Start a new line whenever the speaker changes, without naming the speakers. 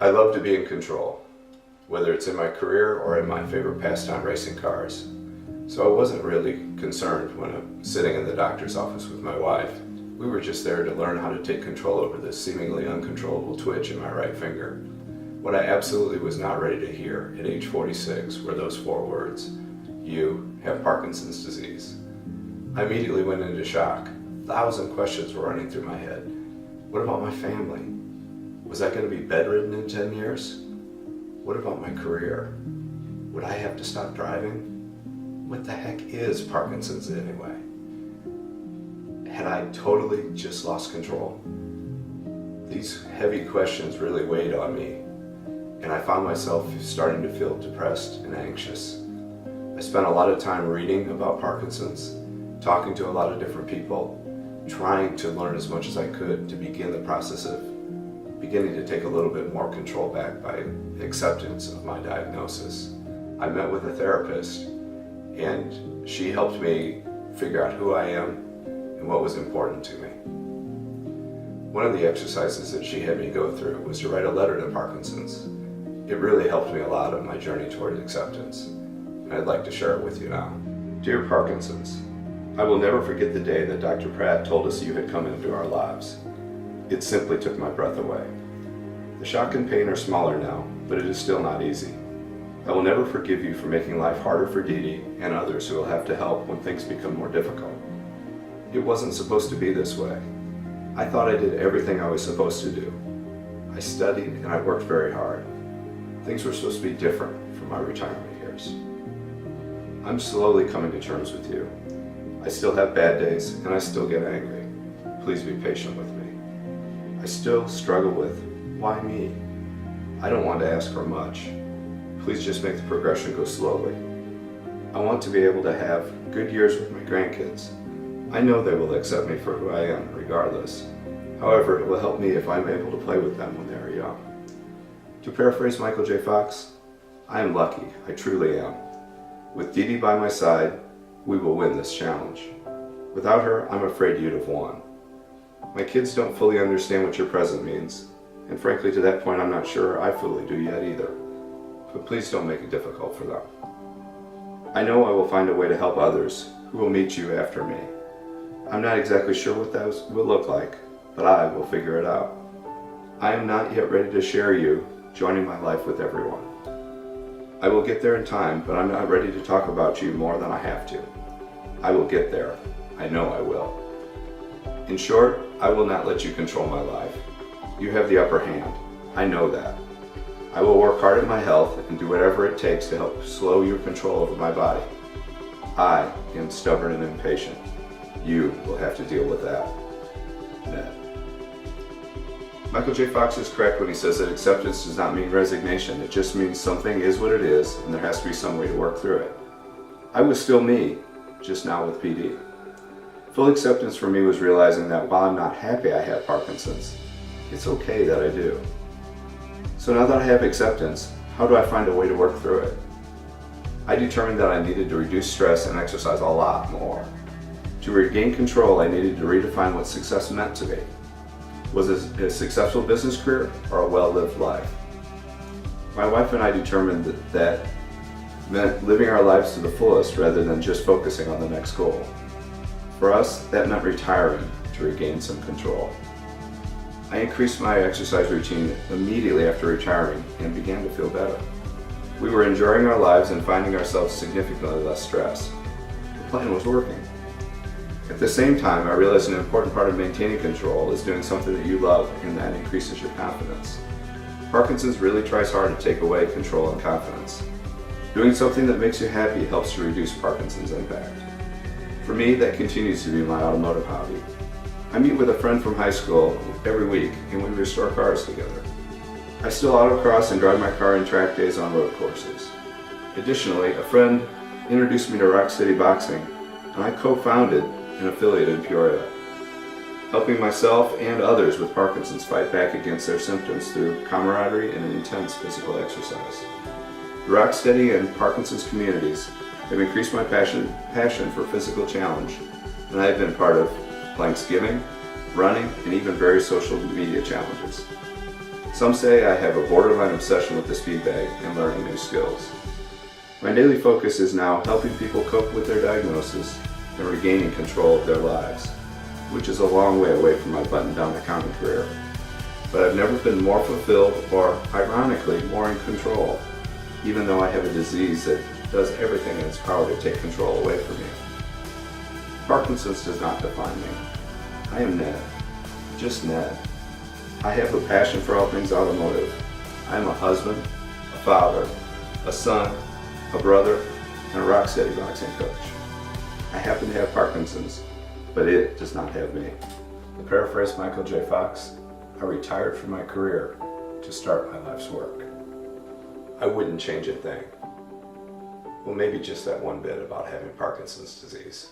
I love to be in control, whether it's in my career or in my favorite pastime, racing cars. So I wasn't really concerned when I'm sitting in the doctor's office with my wife. We were just there to learn how to take control over this seemingly uncontrollable twitch in my right finger. What I absolutely was not ready to hear at age 46 were those 4 words: "You have Parkinson's disease." I immediately went into shock. 1,000 questions were running through my head. What about my family? Was I going to be bedridden in 10 years? What about my career? Would I have to stop driving? What the heck is Parkinson's anyway? Had I totally just lost control? These heavy questions really weighed on me, and I found myself starting to feel depressed and anxious. I spent a lot of time reading about Parkinson's, talking to a lot of different people, trying to learn as much as I could to begin the process of beginning to take a little bit more control back by acceptance of my diagnosis. I met with a therapist, and she helped me figure out who I am and what was important to me. One of the exercises that she had me go through was to write a letter to Parkinson's. It really helped me a lot on my journey toward acceptance, and I'd like to share it with you now. Dear Parkinson's, I will never forget the day that Dr. Pratt told us you had come into our lives. It simply took my breath away. The shock and pain are smaller now, but it is still not easy. I will never forgive you for making life harder for Dee Dee and others who will have to help when things become more difficult. It wasn't supposed to be this way. I thought I did everything I was supposed to do. I studied and I worked very hard. Things were supposed to be different from my retirement years. I'm slowly coming to terms with you. I still have bad days and I still get angry. Please be patient with me. I still struggle with, why me? I don't want to ask for much. Please just make the progression go slowly. I want to be able to have good years with my grandkids. I know they will accept me for who I am regardless. However, it will help me if I'm able to play with them when they are young. To paraphrase Michael J. Fox, I am lucky, I truly am. With Dee Dee by my side, we will win this challenge. Without her, I'm afraid you'd have won. My kids don't fully understand what your present means, and frankly to that point I'm not sure I fully do yet either. But please don't make it difficult for them. I know I will find a way to help others who will meet you after me. I'm not exactly sure what that will look like, but I will figure it out. I am not yet ready to share you joining my life with everyone. I will get there in time, but I'm not ready to talk about you more than I have to. I will get there. I know I will. In short, I will not let you control my life. You have the upper hand. I know that. I will work hard at my health and do whatever it takes to help slow your control over my body. I am stubborn and impatient. You will have to deal with that. Ned. Michael J. Fox is correct when he says that acceptance does not mean resignation. It just means something is what it is, and there has to be some way to work through it. I was still me, just now with PD. Full acceptance for me was realizing that while I'm not happy I have Parkinson's, it's okay that I do. So now that I have acceptance, how do I find a way to work through it? I determined that I needed to reduce stress and exercise a lot more. To regain control, I needed to redefine what success meant to me. Was it a successful business career or a well-lived life? My wife and I determined that meant living our lives to the fullest rather than just focusing on the next goal. For us, that meant retiring to regain some control. I increased my exercise routine immediately after retiring and began to feel better. We were enjoying our lives and finding ourselves significantly less stressed. The plan was working. At the same time, I realized an important part of maintaining control is doing something that you love, and that increases your confidence. Parkinson's really tries hard to take away control and confidence. Doing something that makes you happy helps to reduce Parkinson's impact. For me, that continues to be my automotive hobby. I meet with a friend from high school every week and we restore cars together. I still autocross and drive my car in track days on road courses. Additionally, a friend introduced me to Rock City Boxing, and I co-founded an affiliate in Peoria, helping myself and others with Parkinson's fight back against their symptoms through camaraderie and intense physical exercise. The Rocksteady and Parkinson's communities have increased my passion for physical challenge, and I have been part of Thanksgiving, running, and even various social media challenges. Some say I have a borderline obsession with the speed bag and learning new skills. My daily focus is now helping people cope with their diagnosis and regaining control of their lives, which is a long way away from my button-down accounting career. But I've never been more fulfilled or, ironically, more in control, even though I have a disease that does everything in its power to take control away from me. Parkinson's does not define me. I am Ned, just Ned. I have a passion for all things automotive. I am a husband, a father, a son, a brother, and a rock-steady boxing coach. I happen to have Parkinson's, but it does not have me. To paraphrase Michael J. Fox, I retired from my career to start my life's work. I wouldn't change a thing. Well, maybe just that one bit about having Parkinson's disease.